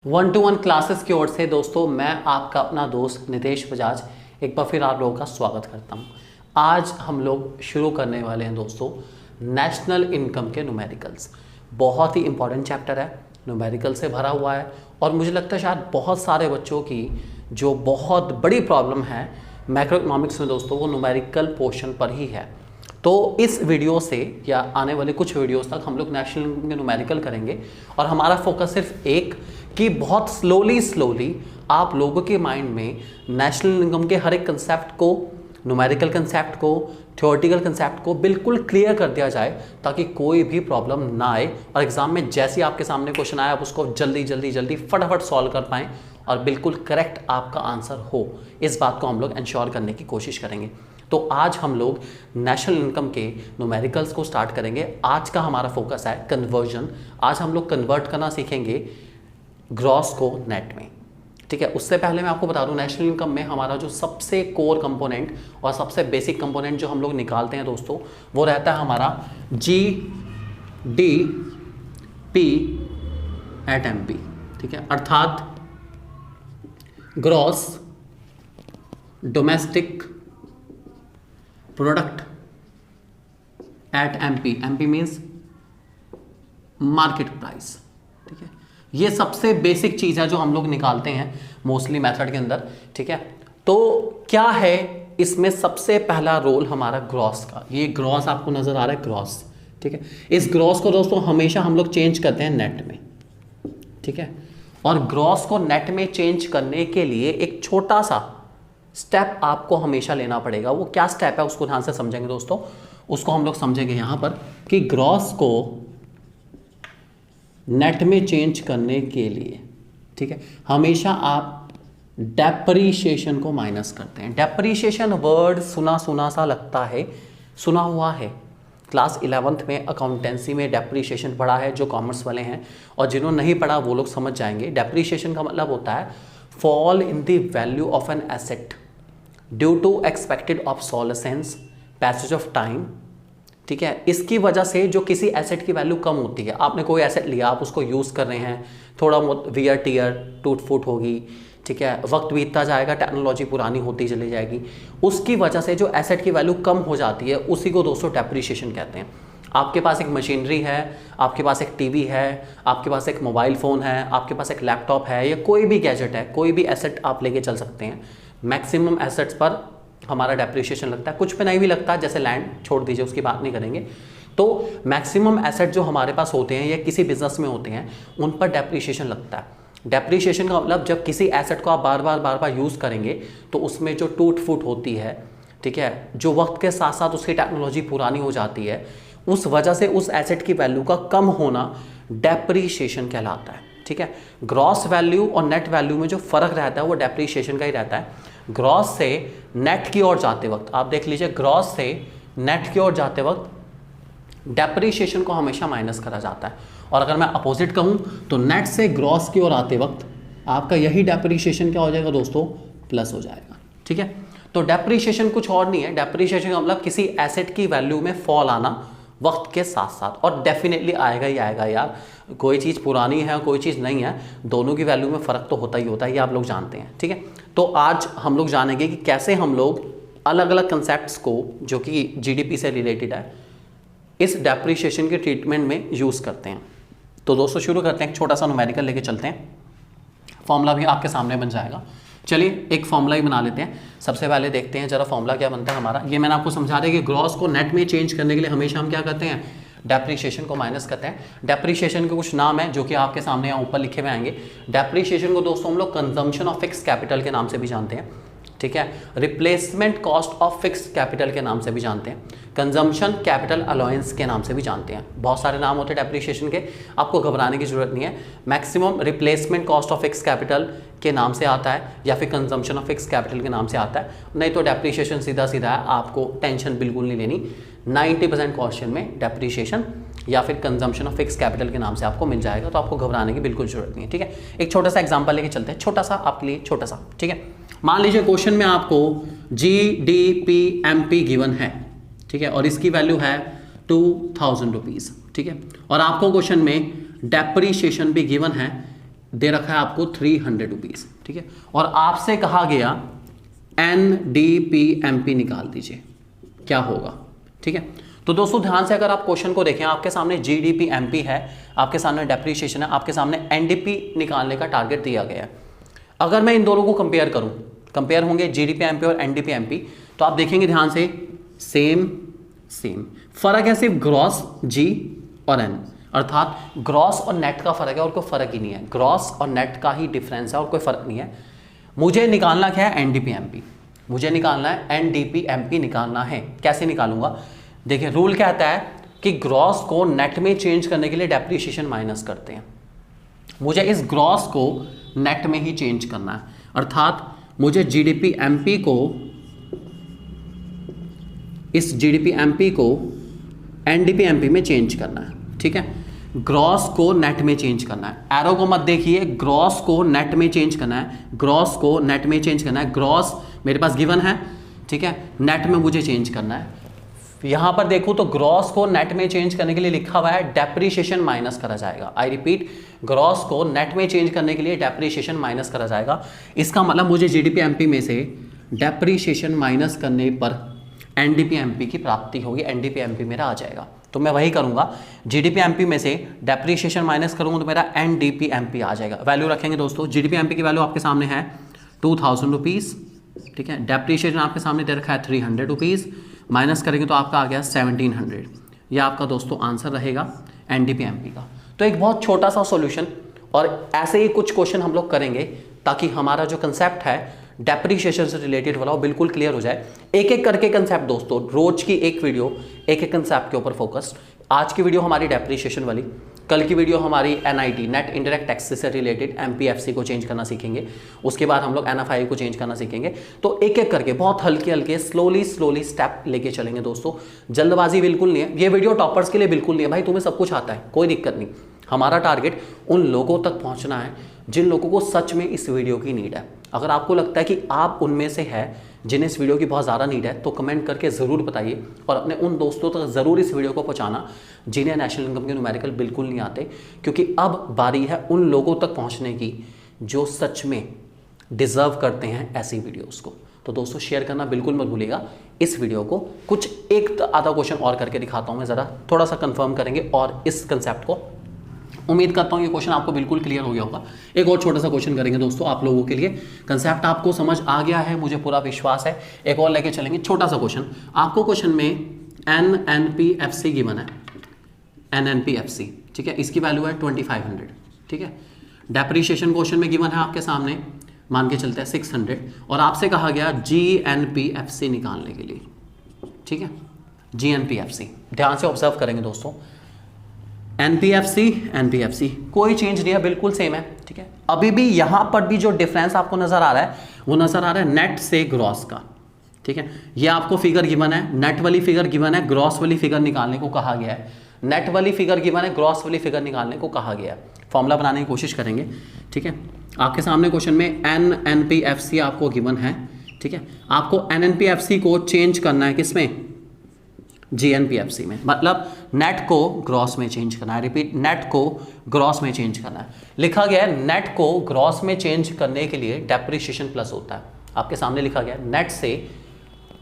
1-to-1 classes की ओर से दोस्तों मैं आपका अपना दोस्त नितेश बजाज एक बार फिर आप लोगों का स्वागत करता हूं। आज हम लोग शुरू करने वाले हैं दोस्तों नेशनल इनकम के न्यूमेरिकल्स। बहुत ही इंपॉर्टेंट चैप्टर है, न्यूमेरिकल से भरा हुआ है और मुझे लगता है शायद बहुत सारे बच्चों की जो बहुत बड़ी प्रॉब्लम है मैक्रो इकोनॉमिक्स में दोस्तों वो न्यूमेरिकल पोर्शन पर ही है। तो इस वीडियो से या आने वाले कुछ वीडियोस तक हम लोग नेशनल इनकम के न्यूमेरिकल करेंगे और हमारा फोकस सिर्फ एक कि बहुत स्लोली आप लोगों के माइंड में नेशनल इनकम के हर एक कंसेप्ट को, न्यूमेरिकल कंसेप्ट को, थ्योरेटिकल कंसेप्ट को बिल्कुल क्लियर कर दिया जाए ताकि कोई भी प्रॉब्लम ना आए और एग्जाम में जैसे ही आपके सामने क्वेश्चन आया आप उसको जल्दी फटाफट सॉल्व कर पाएँ और बिल्कुल करेक्ट आपका आंसर हो। इस बात को हम लोग इंश्योर करने की कोशिश करेंगे। तो आज हम लोग नेशनल इनकम के न्यूमेरिकल्स को स्टार्ट करेंगे। आज का हमारा फोकस है कन्वर्जन। आज हम लोग कन्वर्ट करना सीखेंगे ग्रॉस को नेट में, ठीक है। उससे पहले मैं आपको बता दूं नेशनल इनकम में हमारा जो सबसे कोर कंपोनेंट और सबसे बेसिक कंपोनेंट जो हम लोग निकालते हैं दोस्तों वो रहता है हमारा GDP एट MP, ठीक है, अर्थात gross domestic product at MP means market price, ठीक है। ये सबसे बेसिक चीज़ है जो हम लोग निकालते हैं मोस्टली मेथड के अंदर, ठीक है। तो क्या है इसमें सबसे पहला रोल हमारा ग्रॉस का। ये ग्रॉस आपको नजर आ रहा है, ग्रॉस, ठीक है। इस ग्रॉस को दोस्तों हमेशा हम लोग चेंज करते हैं नेट में, ठीक है। और ग्रॉस को नेट में चेंज करने के लिए एक छोटा सा स्टेप आपको हमेशा लेना पड़ेगा। वो क्या स्टेप है उसको ध्यान से समझेंगे दोस्तों। उसको हम लोग समझेंगे यहां पर कि ग्रॉस को नेट में चेंज करने के लिए, ठीक है, हमेशा आप डेप्रीशिएशन को माइनस करते हैं। डेप्रीशिएशन वर्ड सुना सा लगता है, सुना हुआ है। क्लास 11th में अकाउंटेंसी में डेप्रीशिएशन पढ़ा है जो कॉमर्स वाले हैं, और जिन्होंने नहीं पढ़ा वो लोग समझ जाएंगे। डेप्रीशिएशन का मतलब होता है fall in the value of an asset due to expected obsolescence, passage of time, ठीक है। इसकी वजह से जो किसी एसेट की वैल्यू कम होती है, आपने कोई एसेट लिया, आप उसको यूज़ कर रहे हैं, थोड़ा बहुत वियर टियर टूट फूट होगी, ठीक है, वक्त बीतता जाएगा, टेक्नोलॉजी पुरानी होती चली जाएगी, उसकी वजह से जो एसेट की वैल्यू कम हो जाती है उसी को दोस्तों डेप्रीशिएशन कहते हैं। आपके पास एक मशीनरी है, आपके पास एक टीवी है, आपके पास एक मोबाइल फ़ोन है, आपके पास एक लैपटॉप है, या कोई भी गैजेट है, कोई भी एसेट आप लेके चल सकते हैं। मैक्सिमम एसेट्स पर हमारा डेप्रीशिएशन लगता है, कुछ पे नहीं भी लगता, जैसे लैंड छोड़ दीजिए, उसकी बात नहीं करेंगे। तो मैक्सिमम एसेट जो हमारे पास होते हैं या किसी बिजनेस में होते हैं उन पर डेप्रीशिएशन लगता है। डेप्रीशिएशन का मतलब जब किसी एसेट को आप बार बार यूज़ करेंगे तो उसमें जो टूट फूट होती है, ठीक है, जो वक्त के साथ साथ उसकी टेक्नोलॉजी पुरानी हो जाती है, उस वजह से उस एसेट की वैल्यू का कम होना डेप्रीशिएशन कहलाता है, ठीक है। ग्रॉस वैल्यू और नेट वैल्यू में जो फर्क रहता है वो डेप्रीशिएशन का ही रहता है। ग्रॉस से नेट की ओर जाते वक्त आप देख लीजिए, ग्रॉस से नेट की ओर जाते वक्त डेप्रीशिएशन को हमेशा माइनस करा जाता है, और अगर मैं अपोजिट कहूं तो नेट से ग्रॉस की ओर आते वक्त आपका यही डेप्रीशिएशन क्या हो जाएगा दोस्तों, प्लस हो जाएगा, ठीक है। तो डेप्रीशिएशन कुछ और नहीं है। डेप्रीशिएशन का मतलब किसी एसेट की वैल्यू में फॉल आना वक्त के साथ साथ, और डेफिनेटली आएगा ही आएगा यार। कोई चीज़ पुरानी है कोई चीज़ नहीं है, दोनों की वैल्यू में फ़र्क तो होता ही होता है, ये आप लोग जानते हैं, ठीक है। तो आज हम लोग जानेंगे कि कैसे हम लोग अलग अलग कंसेप्ट्स को जो कि GDP से रिलेटेड है इस डेप्रीशिएशन के ट्रीटमेंट में यूज़ करते हैं। तो दोस्तों शुरू करते हैं, एक छोटा सा न्यूमेरिकल लेके चलते हैं। फॉर्मूला भी आपके सामने बन जाएगा। चलिए एक फॉर्मूला ही बना लेते हैं। सबसे पहले देखते हैं जरा फॉर्मूला क्या बनता है हमारा। ये मैंने आपको समझा दिया कि ग्रॉस को नेट में चेंज करने के लिए हमेशा हम क्या करते हैं, डेप्रीशिएशन को माइनस करते हैं। डेप्रीशिएशन के कुछ नाम है जो कि आपके सामने यहाँ ऊपर लिखे हुए आएंगे। डेप्रीशिएशन को दोस्तों हम लोग कंजम्पशन ऑफ फिक्स कैपिटल के नाम से भी जानते हैं, ठीक है। Replacement cost of fix capital के नाम से भी जानते हैं। कंजम्पशन कैपिटल अलाउंस के नाम से भी जानते हैं। बहुत सारे नाम होते हैं डेप्रीशिएशन के, आपको घबराने की जरूरत नहीं है। Maximum replacement cost of fix capital के नाम से आता है या फिर कंजम्पशन ऑफ फिक्स कैपिटल के नाम से आता है, नहीं तो डेप्रीशिएशन सीधा है। आपको टेंशन बिल्कुल नहीं लेनी। 90% क्वेश्चन में डेप्रीशिएशन या फिर कंजम्पशन ऑफ फिक्स कैपिटल के नाम से आपको मिल जाएगा, तो आपको घबराने की बिल्कुल जरूरत नहीं है, ठीक है। एक छोटा सा एग्जांपल लेके चलते हैं, छोटा सा आपके लिए, छोटा सा, ठीक है। मान लीजिए क्वेश्चन में आपको GDP MP गिवन है, ठीक है, और इसकी वैल्यू है 2000 रुपीज़, ठीक है, और आपको क्वेश्चन में डेप्रीशिएशन भी गिवन है दे रखा है आपको 300 रुपीज़, ठीक है, और आपसे कहा गया NDPMP निकाल दीजिए, क्या होगा, ठीक है। तो दोस्तों ध्यान से अगर आप क्वेश्चन को देखें, आपके सामने GDPMP है, आपके सामने डेप्रीशिएशन है, आपके सामने NDP निकालने का टारगेट दिया गया है। अगर मैं इन दोनों को कंपेयर करूं, कंपेयर होंगे GDPMP और NDPMP, तो आप देखेंगे ध्यान से सेम फर्क है सिर्फ ग्रॉस G और N, अर्थात ग्रॉस और नेट का फर्क है और कोई फर्क ही नहीं है, ग्रॉस और नेट का ही डिफरेंस है और कोई फर्क नहीं है। मुझे निकालना क्या है, NDPMP, मुझे निकालना है NDPMP निकालना है। कैसे निकालूंगा, देखिए रूल कहता है कि ग्रॉस को नेट में चेंज करने के लिए डेप्रीशिएशन माइनस करते हैं। मुझे इस ग्रॉस को नेट में ही चेंज करना है, अर्थात मुझे GDPMP को, इस GDPMP को NDPMP में चेंज करना है, ठीक है। ग्रॉस को नेट में चेंज करना है, एरो को मत देखिए, ग्रॉस को नेट में चेंज करना है, ग्रॉस को नेट में चेंज करना है। ग्रॉस मेरे पास गिवन है, ठीक है, नेट में मुझे चेंज करना है। यहां पर देखूं तो ग्रॉस को नेट में चेंज करने के लिए लिखा हुआ है डेप्रीशिएशन माइनस करा जाएगा। आई रिपीट, ग्रॉस को नेट में चेंज करने के लिए डेप्रीशिएशन माइनस करा जाएगा। इसका मतलब मुझे GDPMP में से डेप्रीशिएशन माइनस करने पर NDPMP की प्राप्ति होगी, NDPMP मेरा आ जाएगा। तो मैं वही करूंगा, GDPMP में से डेप्रीशिएशन माइनस करूंगा तो मेरा NDPMP आ जाएगा। वैल्यू रखेंगे दोस्तों, GDPMP की वैल्यू आपके सामने है 2000 रुपीज़, ठीक है, डेप्रीशिएशन आपके सामने दे रखा है 300 रुपीज़, माइनस करेंगे तो आपका आ गया 1700। यह आपका दोस्तों आंसर रहेगा NDPMP का। तो एक बहुत छोटा सा सॉल्यूशन, और ऐसे ही कुछ क्वेश्चन हम लोग करेंगे ताकि हमारा जो कंसेप्ट है डेप्रीशिएशन से रिलेटेड वाला वो बिल्कुल क्लियर हो जाए। एक एक करके कंसेप्ट दोस्तों, रोज की एक वीडियो एक एक कंसेप्ट के ऊपर फोकस्ड। आज की वीडियो हमारी डेप्रीशिएशन वाली, कल की वीडियो हमारी NIT नेट इंडायरेक्ट टैक्सेस से रिलेटेड MPFC को चेंज करना सीखेंगे, उसके बाद हम लोग NFI को चेंज करना सीखेंगे। तो एक एक करके बहुत हल्के हल्के स्लोली स्टेप लेके चलेंगे दोस्तों, जल्दबाजी बिल्कुल नहीं है। ये वीडियो टॉपर्स के लिए बिल्कुल नहीं है भाई, तुम्हें सब कुछ आता है, कोई दिक्कत नहीं। हमारा टारगेट उन लोगों तक पहुंचना है जिन लोगों को सच में इस वीडियो की नीड है। अगर आपको लगता है कि आप उनमें से है जिन्हें इस वीडियो की बहुत ज़्यादा नीड है, तो कमेंट करके ज़रूर बताइए, और अपने उन दोस्तों तक ज़रूर इस वीडियो को पहुंचाना जिन्हें नेशनल इनकम के न्यूमेरिकल बिल्कुल नहीं आते, क्योंकि अब बारी है उन लोगों तक पहुंचने की जो सच में डिज़र्व करते हैं ऐसी वीडियोज़ को। तो दोस्तों शेयर करना बिल्कुल मत भूलिएगा इस वीडियो को। कुछ एक आधा क्वेश्चन और करके दिखाता हूँ मैं, ज़रा थोड़ा सा कंफर्म करेंगे और इस कंसेप्ट को, उम्मीद करता हूँ ये क्वेश्चन आपको बिल्कुल क्लियर हो गया होगा। एक और छोटा सा क्वेश्चन करेंगे दोस्तों आप लोगों के लिए, कंसेप्ट आपको समझ आ गया है मुझे पूरा विश्वास है। एक और लेके चलेंगे छोटा सा क्वेश्चन। आपको क्वेश्चन में NNPFC गिवन है, NNPFC, ठीक है, इसकी वैल्यू है 2500, ठीक है। डेप्रीशिएशन क्वेश्चन में गिवन है आपके सामने, मान के चलते हैं 600, और आपसे कहा गया GNPFC निकालने के लिए, ठीक है, GNPFC। ध्यान से ऑब्जर्व करेंगे दोस्तों, NPFC कोई चेंज नहीं है, बिल्कुल सेम है, ठीक है। अभी भी यहां पर भी जो डिफरेंस आपको नजर आ रहा है वो नजर आ रहा है नेट से ग्रॉस का, ठीक है। ये आपको फिगर गिवन है, नेट वाली फिगर गिवन है, ग्रॉस वाली फिगर निकालने को कहा गया है। नेट वाली फिगर गिवन है, ग्रॉस वाली फिगर निकालने को कहा गया है। फॉर्मूला बनाने की कोशिश करेंगे, ठीक है। आपके सामने क्वेश्चन में NNPFC आपको गिवन है, ठीक है। आपको NNPFC को चेंज करना है किसमें, GNPFC में, मतलब नेट को ग्रॉस में चेंज करना है। रिपीट, नेट को ग्रॉस में चेंज करना है। लिखा गया है नेट को ग्रॉस में चेंज करने के लिए डेप्रीशिएशन प्लस होता है। आपके सामने लिखा गया है नेट से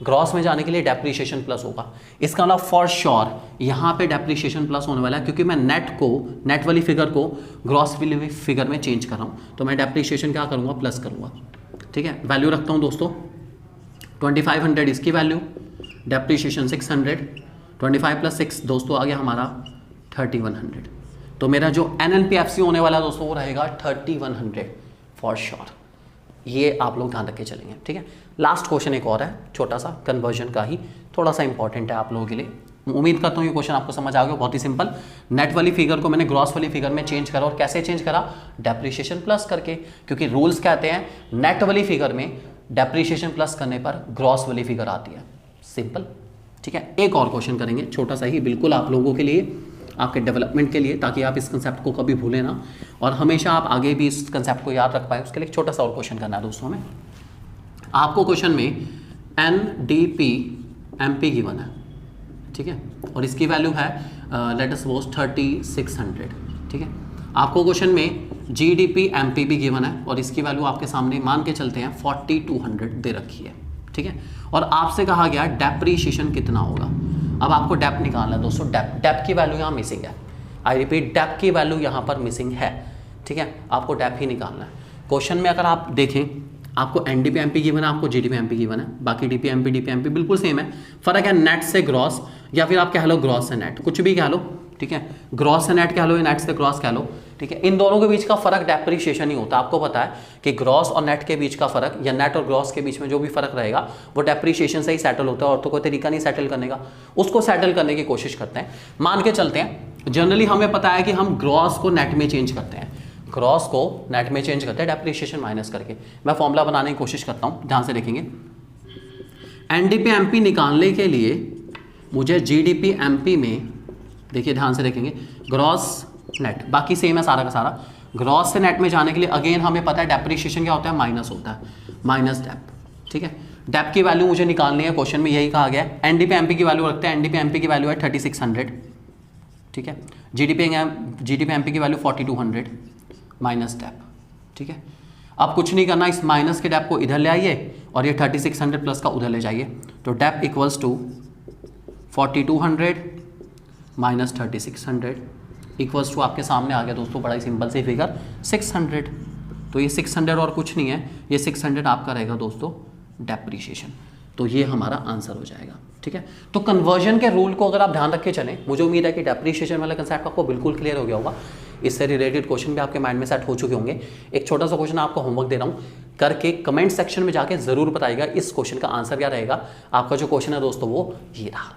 ग्रॉस में जाने के लिए डेप्रीशिएशन प्लस होगा। इसका मतलब फॉर श्योर यहाँ पे डेप्रीशिएशन प्लस होने वाला है, क्योंकि मैं नेट वाली फिगर को ग्रॉस वाली फिगर में चेंज कर रहा हूँ, तो मैं डेप्रीशिएशन क्या करूँगा, प्लस करूँगा, ठीक है। वैल्यू रखता हूँ दोस्तों 2500 इसकी वैल्यू, डेप्रीशिएशन 600, 25 + 6 दोस्तों आ गया हमारा 3100। तो मेरा जो NNPFC होने वाला दोस्तों वो रहेगा 3100 फॉर श्योर। ये आप लोग ध्यान रख के चलेंगे, ठीक है। लास्ट क्वेश्चन एक और है, छोटा सा कन्वर्जन का ही, थोड़ा सा इंपॉर्टेंट है आप लोगों के लिए। उम्मीद करता हूँ ये क्वेश्चन आपको समझ आ गया। बहुत ही सिंपल, नेट वाली फिगर को मैंने ग्रॉस वाली फिगर में चेंज करा, और कैसे चेंज करा, डेप्रीशिएशन प्लस करके, क्योंकि रूल्स कहते हैं नेट वाली फिगर में डेप्रीशिएशन प्लस करने पर ग्रॉस वाली फिगर आती है। सिंपल, ठीक है। एक और क्वेश्चन करेंगे छोटा सा ही, बिल्कुल आप लोगों के लिए, आपके डेवलपमेंट के लिए, ताकि आप इस कंसेप्ट को कभी भूलें ना और हमेशा आप आगे भी इस कंसेप्ट को याद रख पाए। उसके लिए एक छोटा सा और क्वेश्चन करना है दोस्तों हमें। आपको क्वेश्चन में NDPMP गिवन है, ठीक है, और इसकी वैल्यू है लेट अस सपोज 3600, ठीक है। आपको क्वेश्चन में जीडीपी एमपी भी गिवन है और इसकी वैल्यू आपके सामने मान के चलते हैं 4200 दे रखी है, ठीक है। और आपसे कहा गया डेप्रीशिएशन कितना होगा। अब आपको डेप निकालना है दोस्तों, डेप की वैल्यू यहाँ मिसिंग है। आई रिपीट, डेप की वैल्यू यहाँ पर मिसिंग है, ठीक है। आपको डेप ही निकालना है। क्वेश्चन में अगर आप देखें, आपको एनडीपी एमपी गिवन है, आपको जीडीपी एमपी गिवन है, बाकी डीपी एमपी बिल्कुल सेम है। फर्क है नेट से ग्रॉस, या फिर आप कह लो ग्रॉस से नेट, कुछ भी कह लो, ठीक है। ग्रॉस से नेट कह लो या नेट से ग्रॉस कह लो, ठीक है। इन दोनों के बीच का फर्क डेप्रीशिएशन ही होता है। आपको पता है कि ग्रॉस और नेट के बीच का फर्क, या नेट और ग्रॉस के बीच में जो भी फर्क रहेगा वो डेप्रीशिएशन से ही सेटल होता है, और तो कोई तरीका नहीं सेटल करने का। उसको सेटल करने की कोशिश करते हैं। मान के चलते हैं जनरली हमें पता है कि हम ग्रॉस को नेट में चेंज करते हैं, ग्रॉस को नेट में चेंज करते हैं डेप्रीशिएशन माइनस करके। मैं फॉर्मूला बनाने की कोशिश करता हूं, ध्यान से देखेंगे। एनडीपी एमपी निकालने के लिए मुझे जीडीपी एमपी में, देखिए ध्यान से देखेंगे, ग्रॉस नेट बाकी सेम है सारा का सारा। ग्रॉस से नेट में जाने के लिए अगेन हमें पता है डेप्रीशिएशन क्या होता है, माइनस होता है, माइनस डेप, ठीक है। डेप की वैल्यू मुझे निकालनी है, क्वेश्चन में यही कहा गया है। एनडीपी एमपी की वैल्यू रखते हैं, एनडीपी एमपी की वैल्यू है 3600, ठीक है। जीडीपी एमपी की वैल्यू 4200 माइनस डेप, ठीक है। अब कुछ नहीं करना, इस माइनस के डेप को इधर ले आइए और ये 3600 प्लस का उधर ले जाइए, तो dep equals to 4200 minus 3600 equals to आपके सामने आ गया दोस्तों, बड़ा ही सिंपल सी फिगर 600। तो ये 600 और कुछ नहीं है, ये 600 आपका रहेगा दोस्तों डेप्रीशिएशन। तो ये हमारा आंसर हो जाएगा, ठीक है। तो कन्वर्जन के रूल को अगर आप ध्यान रख के चलें, मुझे उम्मीद है कि डेप्रीशिएशन वाला कंसेप्ट आपको बिल्कुल क्लियर हो गया होगा। इससे रिलेटेड क्वेश्चन भी आपके माइंड में सेट हो चुके होंगे। एक छोटा सा क्वेश्चन आपको होमवर्क दे रहा हूँ, करके कमेंट सेक्शन में जाके जरूर बताइएगा इस क्वेश्चन का आंसर क्या रहेगा। आपका जो क्वेश्चन है दोस्तों वो ये रहा।